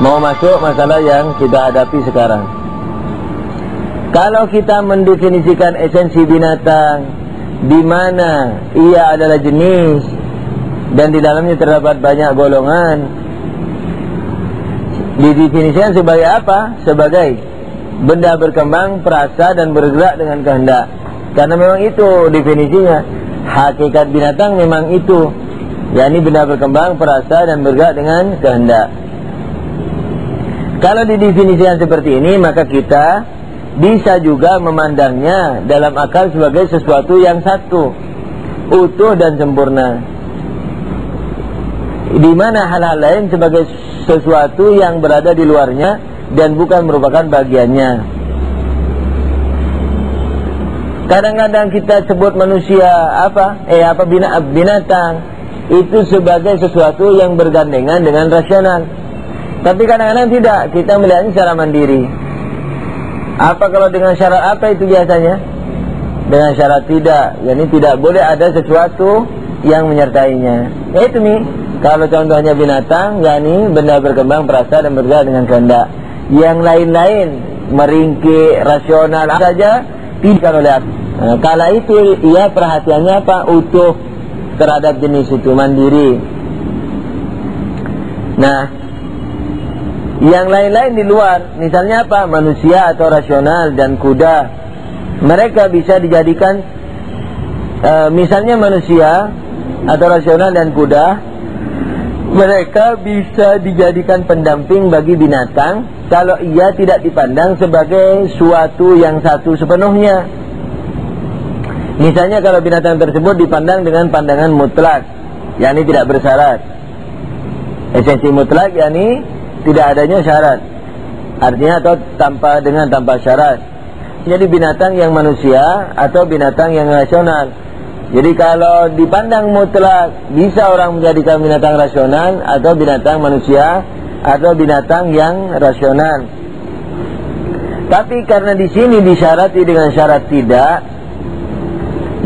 mau masuk masalah yang kita hadapi sekarang. Kalau kita mendefinisikan esensi binatang, di mana ia adalah jenis dan di dalamnya terdapat banyak golongan, didefinisikan sebagai apa? Sebagai benda berkembang, perasa dan bergerak dengan kehendak. Karena memang itu definisinya. Hakikat binatang memang itu, yakni benda berkembang, perasa dan bergerak dengan kehendak. Kalau didefinisikan seperti ini, maka kita bisa juga memandangnya dalam akal sebagai sesuatu yang satu, utuh dan sempurna, di mana hal-hal lain sebagai sesuatu yang berada di luarnya dan bukan merupakan bagiannya. Kadang-kadang kita sebut manusia binatang itu sebagai sesuatu yang bergandengan dengan rasional. Tapi kadang-kadang tidak, kita melihatnya secara mandiri. Apa kalau dengan syarat apa itu biasanya? Dengan syarat tidak, yakni tidak boleh ada sesuatu yang menyertainya. Itu nih, kalau contohnya binatang, yakni benda berkembang, perasa dan bergerak dengan kehendak. Yang lain-lain meringkik, rasional saja tidak oleh aku. Nah, kala itu ia perhatiannya apa? Utuh terhadap jenis itu, mandiri. Nah, yang lain-lain di luar, misalnya apa? Manusia atau rasional dan kuda, mereka bisa dijadikan misalnya manusia atau rasional dan kuda, mereka bisa dijadikan pendamping bagi binatang kalau ia tidak dipandang sebagai suatu yang satu sepenuhnya. Misalnya kalau binatang tersebut dipandang dengan pandangan mutlak, yakni tidak bersyarat. Esensi mutlak yakni tidak adanya syarat, artinya atau tanpa syarat. Jadi binatang yang manusia atau binatang yang rasional. Jadi kalau dipandang mutlak, bisa orang menjadikan binatang rasional atau binatang manusia atau binatang yang rasional. Tapi karena di sini disyarati dengan syarat tidak,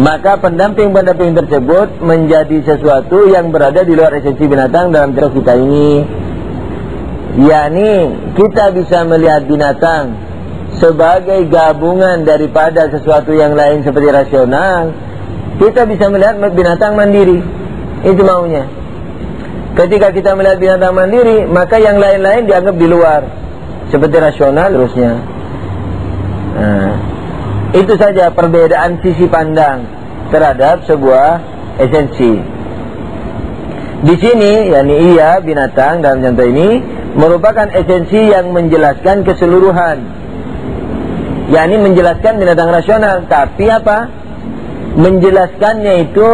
maka pendamping-pendamping tersebut menjadi sesuatu yang berada di luar esensi binatang dalam cerita kita ini. yakni kita bisa melihat binatang sebagai gabungan daripada sesuatu yang lain seperti rasional. Kita bisa melihat binatang mandiri, itu maunya. Ketika kita melihat binatang mandiri, maka yang lain-lain dianggap di luar, seperti rasional terusnya. Nah, itu saja perbedaan sisi pandang terhadap sebuah esensi. Di sini, yakni ia binatang dalam contoh ini merupakan esensi yang menjelaskan keseluruhan, yakni menjelaskan binatang rasional. Tapi apa? Menjelaskannya itu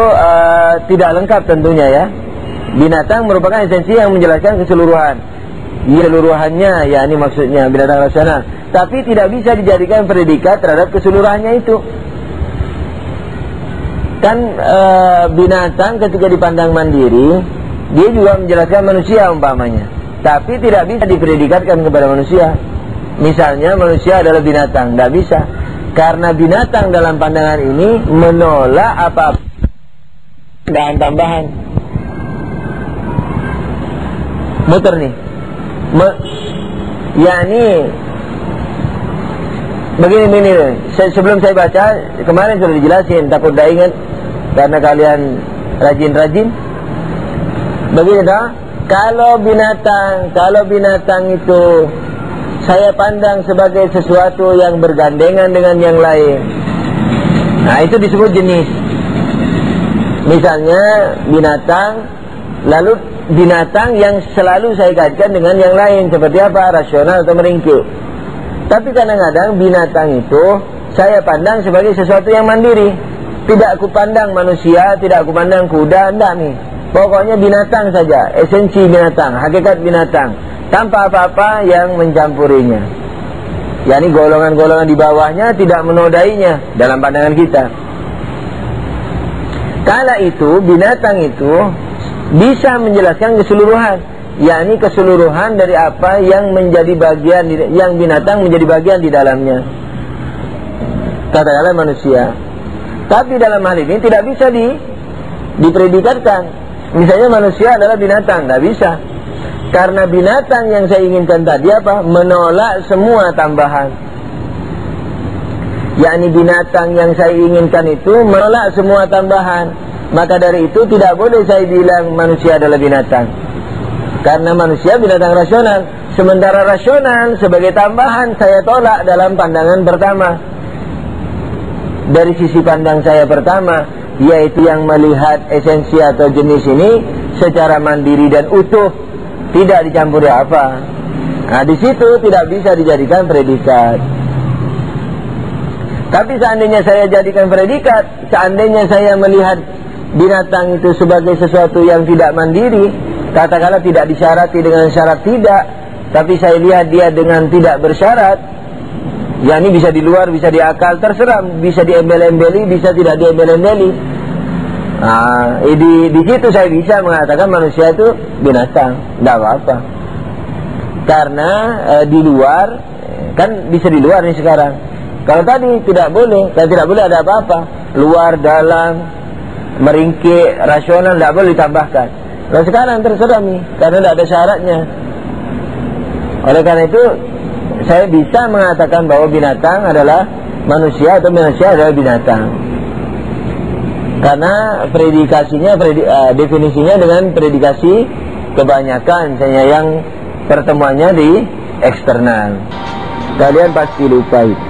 tidak lengkap tentunya ya. Binatang merupakan esensi yang menjelaskan keseluruhan. Keseluruhannya, yakni maksudnya binatang rasional. Tapi tidak bisa dijadikan predikat terhadap keseluruhannya itu. Kan binatang ketika dipandang mandiri, dia juga menjelaskan manusia umpamanya. Tapi tidak bisa dipredikatkan kepada manusia. Misalnya manusia adalah binatang, tidak bisa. Karena binatang dalam pandangan ini menolak apa-apa dan tambahan. Muter nih. Yakni begini sebelum saya baca, kemarin sudah dijelasin, takut tidak ingat karena kalian rajin-rajin. Begini dah, kalau binatang itu saya pandang sebagai sesuatu yang bergandengan dengan yang lain, nah itu disebut jenis. Misalnya binatang, lalu binatang yang selalu saya kaitkan dengan yang lain, seperti apa? Rasional atau meringkuk. Tapi kadang-kadang binatang itu saya pandang sebagai sesuatu yang mandiri. Tidak aku pandang manusia, tidak aku pandang kuda, enggak nih. Pokoknya binatang saja, esensi binatang, hakikat binatang, tanpa apa-apa yang mencampurinya. yakni golongan-golongan di bawahnya tidak menodainya dalam pandangan kita. Kala itu binatang itu bisa menjelaskan keseluruhan, yakni keseluruhan dari apa yang menjadi bagian, yang binatang menjadi bagian di dalamnya. Katakanlah manusia. Tapi dalam hal ini tidak bisa dipredikatkan. Misalnya manusia adalah binatang, tidak bisa. Karena binatang yang saya inginkan tadi apa? Menolak semua tambahan. Yakni binatang yang saya inginkan itu menolak semua tambahan. Maka dari itu tidak boleh saya bilang manusia adalah binatang. Karena manusia binatang rasional. Sementara rasional sebagai tambahan saya tolak dalam pandangan pertama. Dari sisi pandang saya pertama, yaitu yang melihat esensi atau jenis ini secara mandiri dan utuh, tidak dicampuri apa. Nah, di situ tidak bisa dijadikan predikat. Tapi seandainya saya jadikan predikat, seandainya saya melihat binatang itu sebagai sesuatu yang tidak mandiri, katakanlah tidak disyarati dengan syarat tidak, tapi saya lihat dia dengan tidak bersyarat, ya ini bisa di luar, bisa di akal, terserah, bisa diembel-embeli, bisa tidak diembel-embeli. Nah, di situ saya bisa mengatakan manusia itu binatang, tidak apa-apa. Karena di luar, kan bisa di luar nih sekarang. Kalau tadi tidak boleh, dan tidak boleh ada apa-apa. Luar, dalam, meringkik, rasional, tidak boleh ditambahkan. Nah sekarang terserah nih, karena tidak ada syaratnya. Oleh karena itu, saya bisa mengatakan bahwa binatang adalah manusia atau manusia adalah binatang. Karena predikasinya, definisinya dengan predikasi kebanyakan, misalnya yang pertemuannya di eksternal. Kalian pasti lupa itu.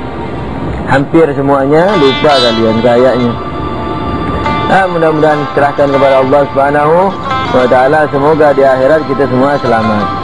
Hampir semuanya lupa kalian kayaknya. Mudah-mudahan serahkan kepada Allah Subhanahu wa ta'ala. Semoga di akhirat kita semua selamat.